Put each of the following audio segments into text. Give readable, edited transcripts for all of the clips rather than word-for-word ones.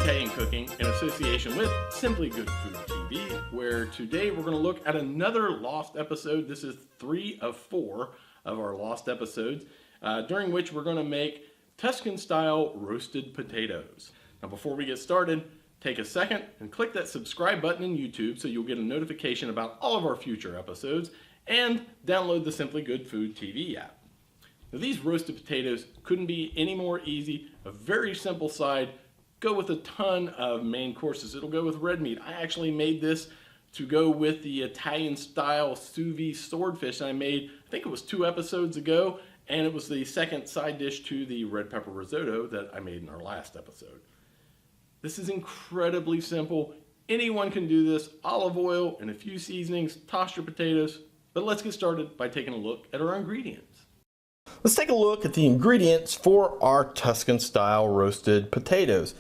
Italian cooking in association with Simply Good Food TV, where today we're going to look at another Lost episode. This is 3 of 4 of our Lost episodes, during which we're going to make Tuscan Style Roasted Potatoes. Now before we get started, take a second and click that subscribe button in YouTube so you'll get a notification about all of our future episodes, and download the Simply Good Food TV app. Now these roasted potatoes couldn't be any more easy, a very simple side. Go with a ton of main courses. It'll go with red meat. I actually made this to go with the Italian style sous vide swordfish I made, I think it was 2 episodes ago, and it was the second side dish to the red pepper risotto that I made in our last episode. This is incredibly simple. Anyone can do this. Olive oil and a few seasonings, toss your potatoes. But let's get started by taking a look at our ingredients. Let's take a look at the ingredients for our Tuscan style roasted potatoes.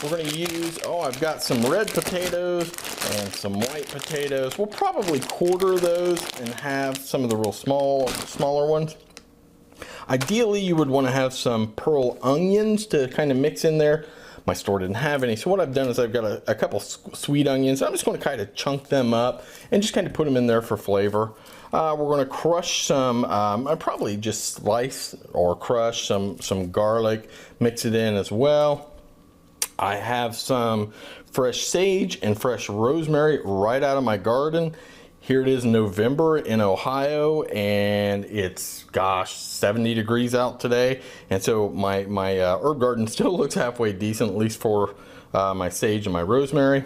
We're going to use, I've got some red potatoes and some white potatoes. We'll probably quarter those and have some of the real smaller ones. Ideally, you would want to have some pearl onions to kind of mix in there. My store didn't have any, so what I've done is I've got a couple sweet onions. I'm just going to kind of chunk them up and just kind of put them in there for flavor. We're going to crush some, I probably just slice or crush some garlic, mix it in as well. I have some fresh sage and fresh rosemary right out of my garden. Here it is November in Ohio, and it's, gosh, 70 degrees out today. And so my herb garden still looks halfway decent, at least for my sage and my rosemary.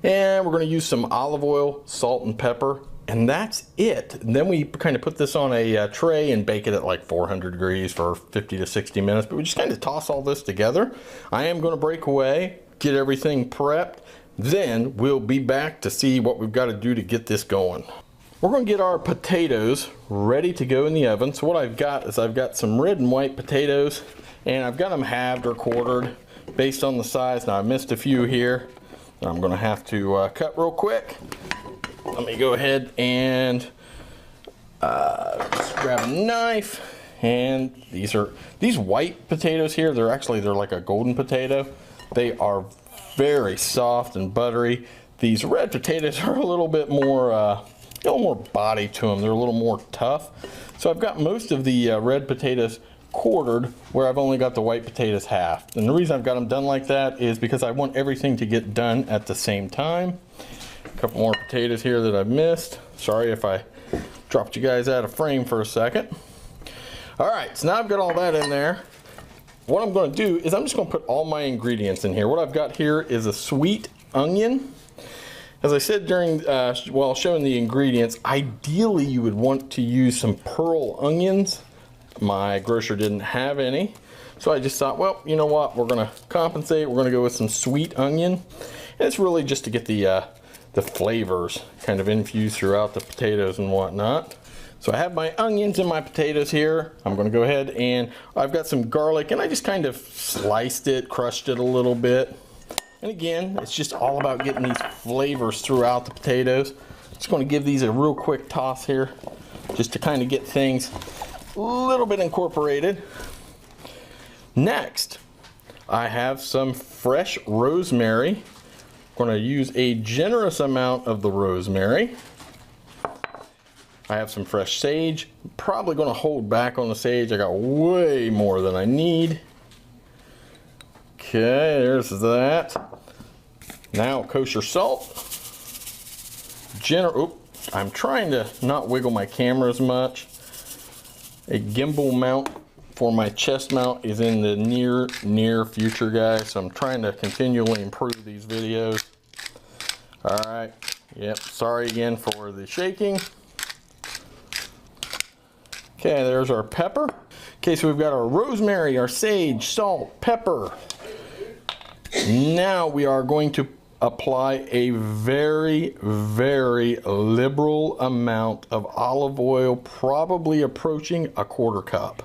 And we're going to use some olive oil, salt, and pepper. And that's it. And then we kind of put this on a tray and bake it at like 400 degrees for 50 to 60 minutes. But we just kind of toss all this together. I am going to break away, get everything prepped. Then we'll be back to see what we've got to do to get this going. We're going to get our potatoes ready to go in the oven. So what I've got is I've got some red and white potatoes, and I've got them halved or quartered based on the size. Now I missed a few here. I'm going to have to cut real quick. Let me go ahead and just grab a knife. And these white potatoes here, they're like a golden potato. They are very soft and buttery. These red potatoes are a little bit more, body to them. They're a little more tough. So I've got most of the red potatoes quartered, where I've only got the white potatoes halved. And the reason I've got them done like that is because I want everything to get done at the same time. A couple more potatoes here that I've missed. Sorry if I dropped you guys out of frame for a second. All right, so now I've got all that in there. What I'm going to do is I'm just going to put all my ingredients in here. What I've got here is a sweet onion. As I said during while showing the ingredients, ideally you would want to use some pearl onions. My grocer didn't have any, so I just thought, well, you know what, we're going to compensate. We're going to go with some sweet onion, and it's really just to get the flavors kind of infused throughout the potatoes and whatnot. So I have my onions and my potatoes here. I'm going to go ahead, and I've got some garlic, and I just kind of sliced it, crushed it a little bit. And again, it's just all about getting these flavors throughout the potatoes. Just going to give these a real quick toss here, just to kind of get things a little bit incorporated. Next, I have some fresh rosemary. I'm going to use a generous amount of the rosemary. I have some fresh sage. I'm probably going to hold back on the sage. I got way more than I need. Okay, there's that. Now kosher salt. I'm trying to not wiggle my camera as much. A gimbal mount for my chest mount is in the near future, guys. So I'm trying to continually improve these videos. All right. Yep. Sorry again for the shaking. Okay, there's our pepper. Okay, so we've got our rosemary, our sage, salt, pepper. Now we are going to apply a very, very liberal amount of olive oil, probably approaching a 1/4 cup.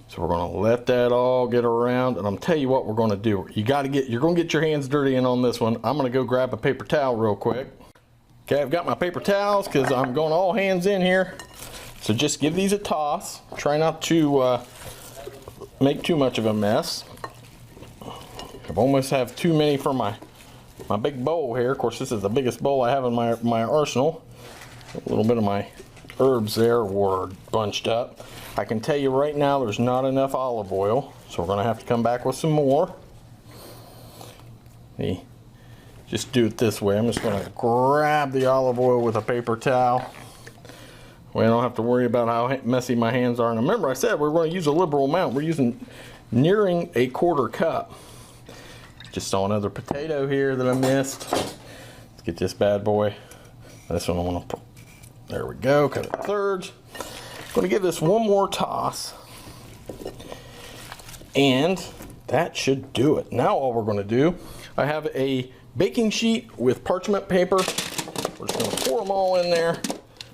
So we're going to let that all get around, and I'm tell you what we're going to do. You're going to get your hands dirty in on this one. I'm going to go grab a paper towel real quick. Okay, I've got my paper towels because I'm going all hands in here. So just give these a toss. Try not to make too much of a mess. I've almost have too many for my big bowl here. Of course, this is the biggest bowl I have in my arsenal. A little bit of my herbs there were bunched up. I can tell you right now there's not enough olive oil, so we're going to have to come back with some more. Just do it this way. I'm just going to grab the olive oil with a paper towel. We don't have to worry about how messy my hands are. And remember, I said we're going to use a liberal amount. We're using nearing a 1/4 cup. Just saw another potato here that I missed. Let's get this bad boy. This one I want to put. There we go. Cut it in thirds. I'm going to give this one more toss. And that should do it. Now all we're going to do, I have a baking sheet with parchment paper. We're just going to pour them all in there.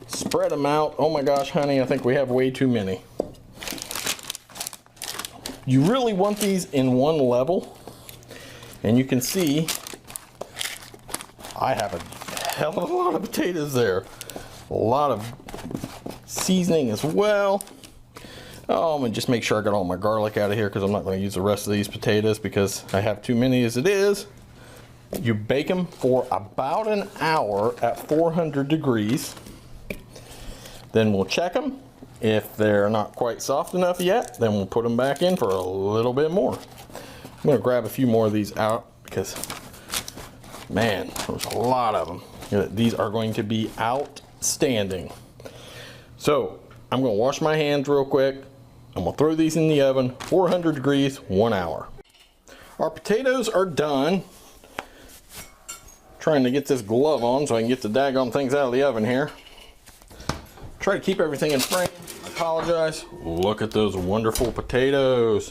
Spread them out. Oh my gosh, honey, I think we have way too many. You really want these in one level. And you can see I have a hell of a lot of potatoes there. A lot of seasoning as well. Oh, I'm gonna just make sure I got all my garlic out of here because I'm not going to use the rest of these potatoes because I have too many as it is. You bake them for about an hour at 400 degrees. Then we'll check them. If they're not quite soft enough yet, then we'll put them back in for a little bit more. I'm going to grab a few more of these out because, man, there's a lot of them. These are going to be outstanding. So I'm going to wash my hands real quick. I'm going to throw these in the oven, 400 degrees, 1 hour. Our potatoes are done. Trying to get this glove on so I can get the daggone things out of the oven here. Try to keep everything in frame. I apologize. Look at those wonderful potatoes.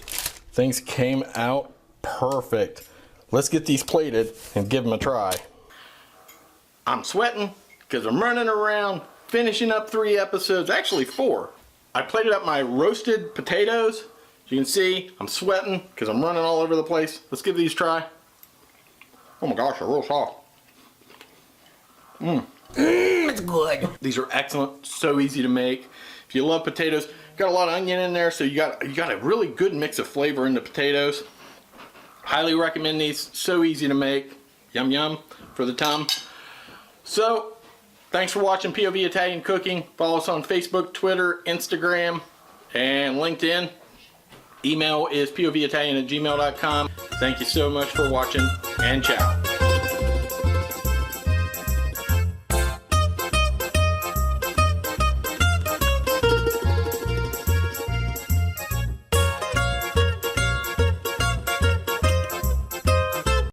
Things came out perfect. Let's get these plated and give them a try. I'm sweating because I'm running around finishing up 3 episodes, actually 4. I plated up my roasted potatoes. As you can see, I'm sweating because I'm running all over the place. Let's give these a try. Oh my gosh, they're real soft. It's good. These are excellent, so easy to make. If you love potatoes, got a lot of onion in there, so you got a really good mix of flavor in the potatoes. Highly recommend these, so easy to make. Yum yum for the tum. So, thanks for watching POV Italian Cooking. Follow us on Facebook, Twitter, Instagram, and LinkedIn. Email is povitalian@gmail.com. Thank you so much for watching, and ciao.